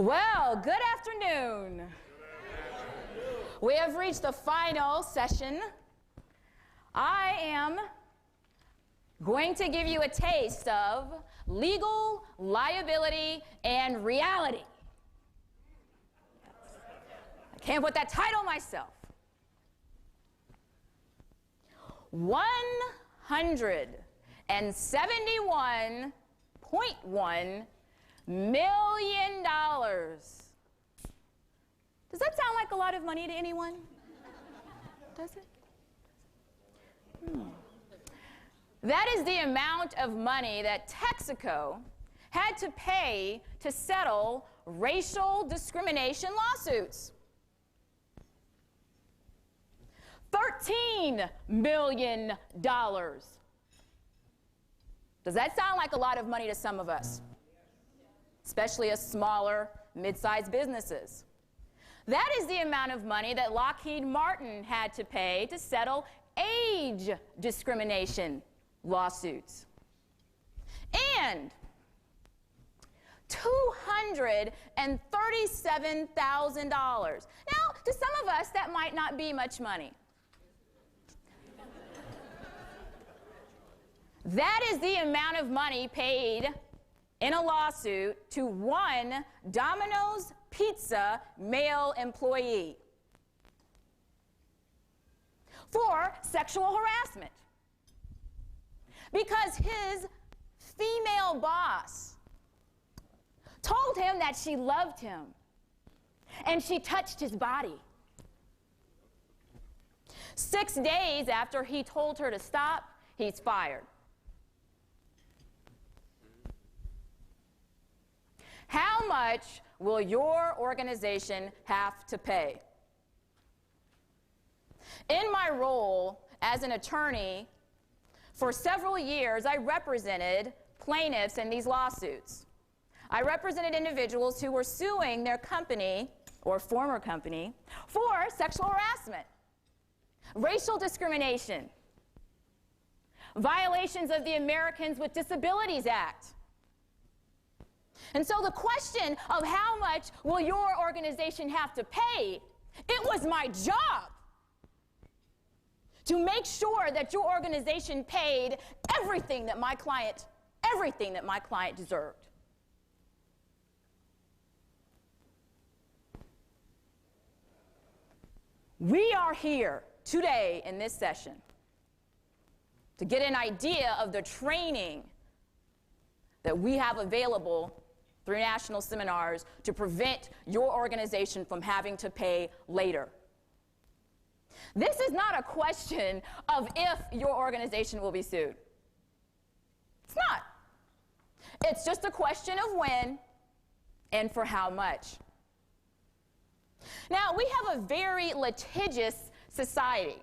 Well, good afternoon. We have reached the final session. I am going to give you a taste of legal, liability, and reality. I can't put that title myself. $171.1 million. Does that sound like a lot of money to anyone? Does it? That is the amount of money that Texaco had to pay to settle racial discrimination lawsuits. $13 million. Does that sound like a lot of money to some of us? Especially as smaller, mid-sized businesses. That is the amount of money that Lockheed Martin had to pay to settle age discrimination lawsuits. And $237,000. Now, to some of us, that might not be much money. That is the amount of money paid in a lawsuit to one Domino's Pizza male employee for sexual harassment because his female boss told him that she loved him and she touched his body. 6 days after he told her to stop, he's fired. How much will your organization have to pay? In my role as an attorney, for several years, I represented plaintiffs in these lawsuits. I represented individuals who were suing their company, or former company, for sexual harassment, racial discrimination, violations of the Americans with Disabilities Act. And so the question of how much will your organization have to pay, it was my job to make sure that your organization paid everything that my client deserved. We are here today in this session to get an idea of the training that we have available through national seminars to prevent your organization from having to pay later. This is not a question of if your organization will be sued. It's not. It's just a question of when and for how much. Now, we have a very litigious society.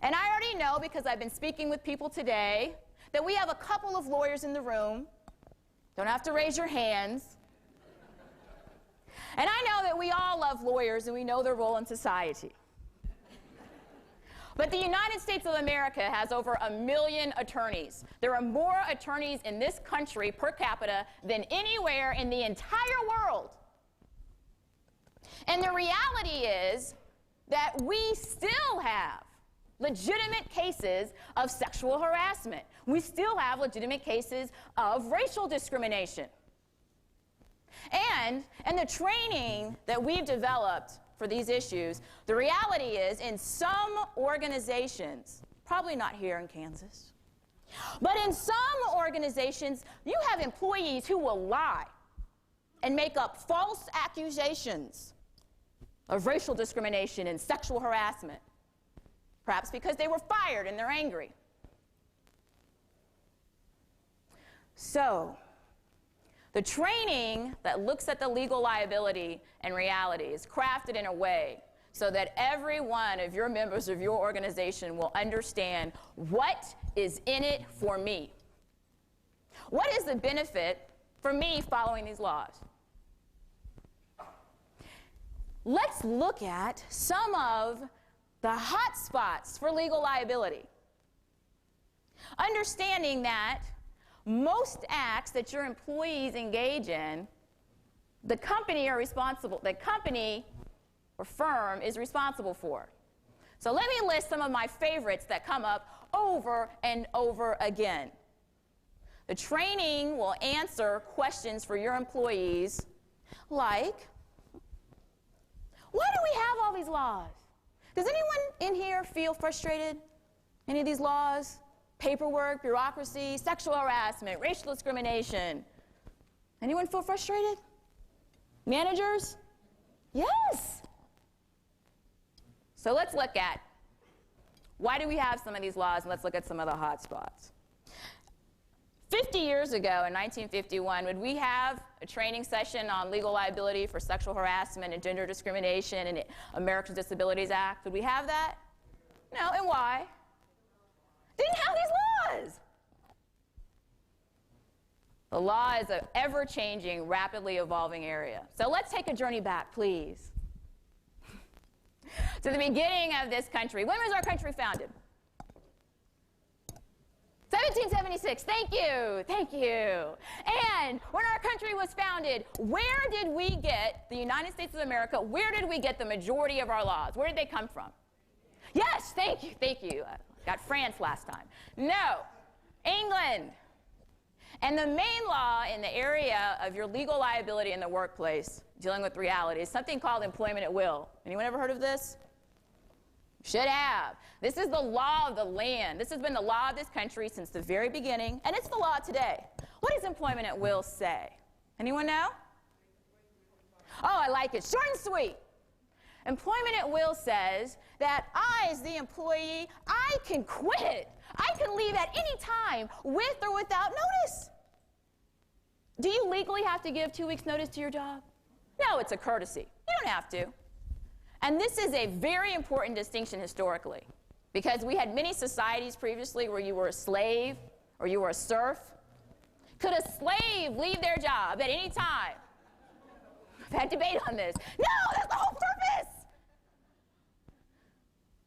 And I already know, because I've been speaking with people today, that we have a couple of lawyers in the room. Don't have to raise your hands. And I know that we all love lawyers and we know their role in society. But the United States of America has over 1 million attorneys. There are more attorneys in this country per capita than anywhere in the entire world. And the reality is that we still have legitimate cases of sexual harassment. We still have legitimate cases of racial discrimination. And the training that we've developed for these issues, the reality is in some organizations, probably not here in Kansas, but in some organizations, you have employees who will lie and make up false accusations of racial discrimination and sexual harassment. Perhaps because they were fired and they're angry. So, the training that looks at the legal liability and reality is crafted in a way so that every one of your members of your organization will understand what is in it for me. What is the benefit for me following these laws? Let's look at some of the hot spots for legal liability. Understanding that most acts that your employees engage in the company or firm is responsible for. So let me list some of my favorites that come up over and over again. The training will answer questions for your employees like, why do we have all these laws? Does anyone in here feel frustrated? Any of these laws? Paperwork, bureaucracy, sexual harassment, racial discrimination. Anyone feel frustrated? Managers? Yes. So let's look at why do we have some of these laws, and let's look at some of the hot spots. 50 years ago, in 1951, would we have a training session on legal liability for sexual harassment and gender discrimination and Americans with Disabilities Act? Would we have that? No, and why? Didn't have these laws. The law is an ever-changing, rapidly evolving area. So let's take a journey back, please, to the beginning of this country. When was our country founded? 1776. Thank you. Thank you. And when our country was founded, where did we get, the United States of America, where did we get the majority of our laws? Where did they come from? Yes, thank you. Thank you. Got France last time. No, England. And the main law in the area of your legal liability in the workplace, dealing with reality, is something called employment at will. Anyone ever heard of this? Should have. This is the law of the land. This has been the law of this country since the very beginning, and it's the law today. What does employment at will say? Anyone know? Oh, I like it. Short and sweet. Employment at will says that I, as the employee, I can quit. I can leave at any time with or without notice. Do you legally have to give 2 weeks' notice to your job? No, it's a courtesy. You don't have to. And this is a very important distinction historically, because we had many societies previously where you were a slave or you were a serf. Could a slave leave their job at any time? I've had debate on this. No, that's the whole purpose.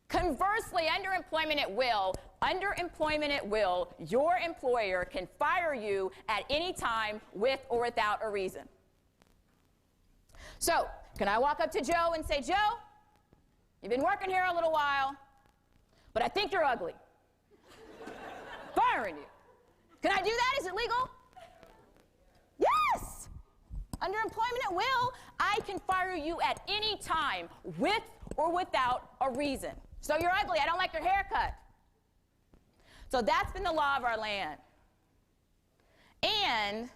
Conversely, under employment at will, your employer can fire you at any time with or without a reason. So, can I walk up to Joe and say, Joe, you've been working here a little while, but I think you're ugly. Firing you. Can I do that? Is it legal? Yes! Under employment at will, I can fire you at any time with or without a reason. So you're ugly. I don't like your haircut. So that's been the law of our land. And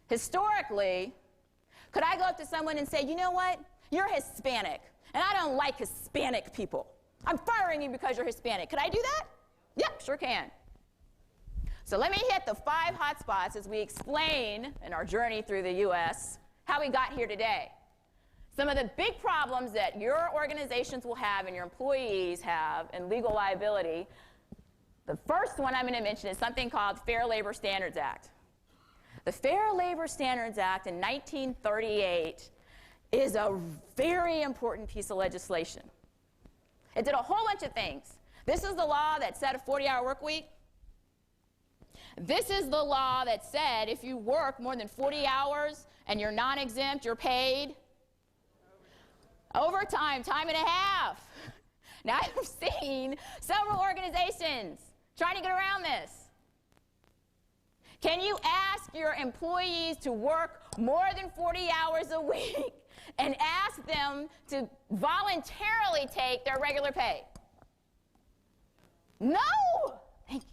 historically, could I go up to someone and say, you know what? You're Hispanic, and I don't like Hispanic people. I'm firing you because you're Hispanic. Could I do that? Yep, sure can. So let me hit the 5 hot spots as we explain in our journey through the U.S. how we got here today. Some of the big problems that your organizations will have and your employees have in legal liability. The first one I'm going to mention is something called Fair Labor Standards Act. The Fair Labor Standards Act in 1938 is a very important piece of legislation. It did a whole bunch of things. This is the law that said a 40-hour work week. This is the law that said if you work more than 40 hours and you're non-exempt, you're paid overtime, time and a half. Now, I've seen several organizations trying to get around this. Can you ask your employees to work more than 40 hours a week and ask them to voluntarily take their regular pay? No! Thank you.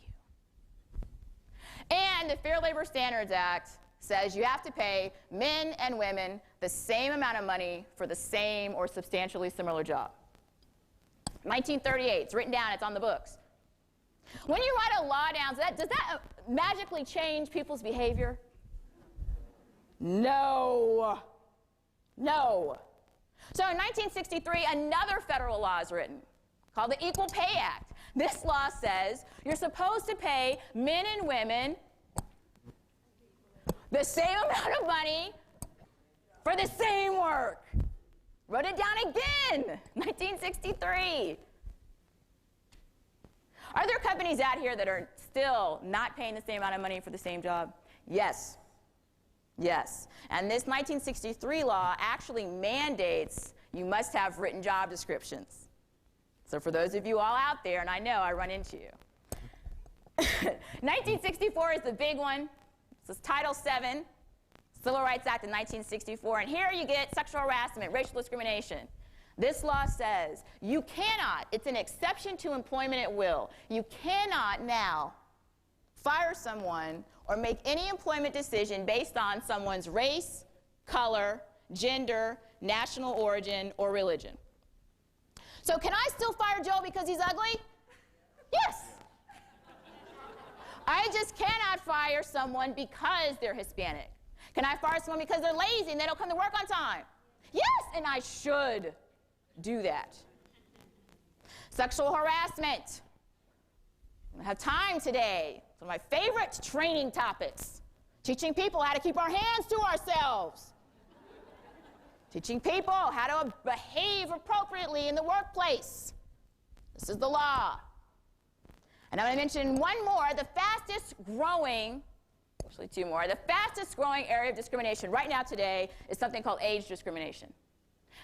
And the Fair Labor Standards Act says you have to pay men and women the same amount of money for the same or substantially similar job. 1938, it's written down, it's on the books. When you write a law down, does that magically change people's behavior? No. No. So in 1963, another federal law is written called the Equal Pay Act. This law says you're supposed to pay men and women the same amount of money for the same work. Wrote it down again, 1963. Are there companies out here that are still not paying the same amount of money for the same job? Yes. Yes. And this 1963 law actually mandates you must have written job descriptions. So for those of you all out there, and I know I run into you, 1964 is the big one. This is Title VII, Civil Rights Act of 1964. And here you get sexual harassment, racial discrimination. This law says you cannot, it's an exception to employment at will, you cannot now fire someone or make any employment decision based on someone's race, color, gender, national origin, or religion. So can I still fire Joe because he's ugly? Yes. I just cannot fire someone because they're Hispanic. Can I fire someone because they're lazy and they don't come to work on time? Yes, and I should do that. Sexual harassment. I don't have time today. It's one of my favorite training topics. Teaching people how to keep our hands to ourselves. Teaching people how to behave appropriately in the workplace. This is the law. And I'm going to mention one more, the fastest growing, actually two more, the fastest growing area of discrimination right now today is something called age discrimination.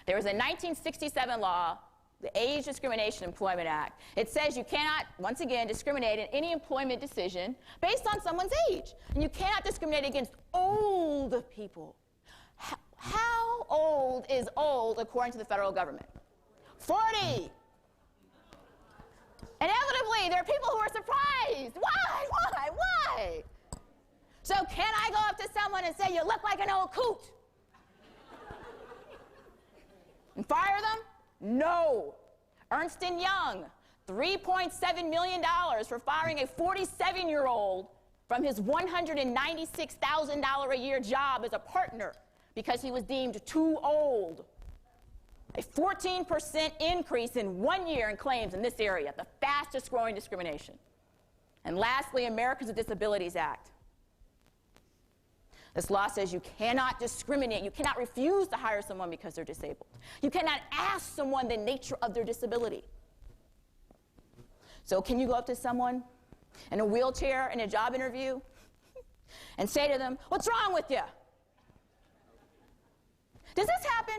There was a 1967 law, the Age Discrimination Employment Act. It says you cannot, once again, discriminate in any employment decision based on someone's age. And you cannot discriminate against old people. How old is old according to the federal government? 40. Inevitably, there are people who are surprised. Why? So can I go up to someone and say, you look like an old coot? And fire them? No. Ernst & Young, $3.7 million for firing a 47-year-old from his $196,000 a year job as a partner because he was deemed too old. A 14% increase in 1 year in claims in this area, the fastest growing discrimination. And lastly, Americans with Disabilities Act. This law says you cannot discriminate. You cannot refuse to hire someone because they're disabled. You cannot ask someone the nature of their disability. So can you go up to someone in a wheelchair in a job interview and say to them, what's wrong with you? Does this happen?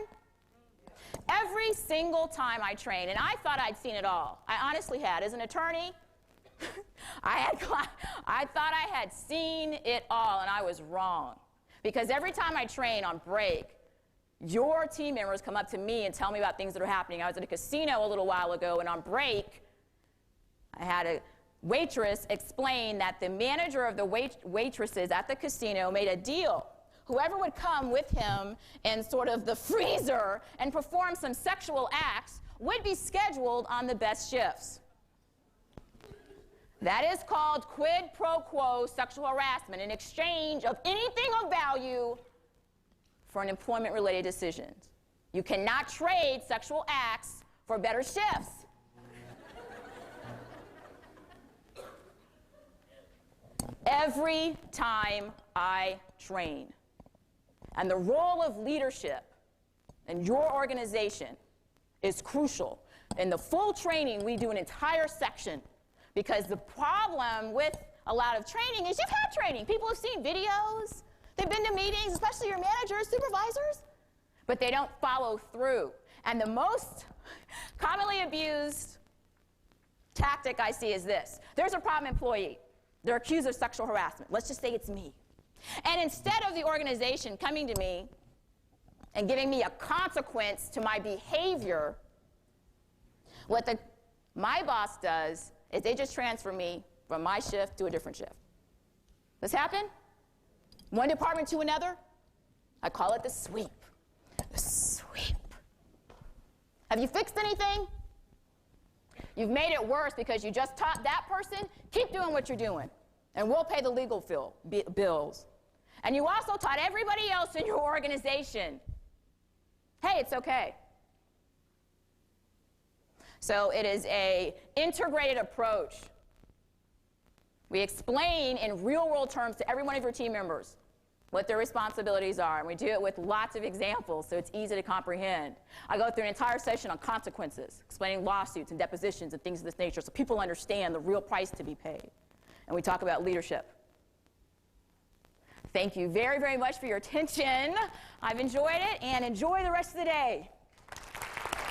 Every single time I train, and I thought I'd seen it all. I honestly had. As an attorney, I thought I had seen it all, and I was wrong. Because every time I train on break, your team members come up to me and tell me about things that are happening. I was at a casino a little while ago, and on break, I had a waitress explain that the manager of the waitresses at the casino made a deal. Whoever would come with him in sort of the freezer and perform some sexual acts would be scheduled on the best shifts. That is called quid pro quo sexual harassment, in exchange of anything of value for an employment-related decision. You cannot trade sexual acts for better shifts. Every time I train, and the role of leadership in your organization is crucial. In the full training, we do an entire section, because the problem with a lot of training is you've had training. People have seen videos. They've been to meetings, especially your managers, supervisors, but they don't follow through. And the most commonly abused tactic I see is this. There's a problem employee. They're accused of sexual harassment. Let's just say it's me. And instead of the organization coming to me and giving me a consequence to my behavior, what my boss does is they just transfer me from my shift to a different shift. This happen? One department to another? I call it the sweep. The sweep. Have you fixed anything? You've made it worse because you just taught that person, keep doing what you're doing, and we'll pay the legal bills. And you also taught everybody else in your organization, hey, it's okay. So it is an integrated approach. We explain in real-world terms to every one of your team members what their responsibilities are, and we do it with lots of examples so it's easy to comprehend. I go through an entire session on consequences, explaining lawsuits and depositions and things of this nature so people understand the real price to be paid. And we talk about leadership. Thank you very, very much for your attention. I've enjoyed it, and enjoy the rest of the day.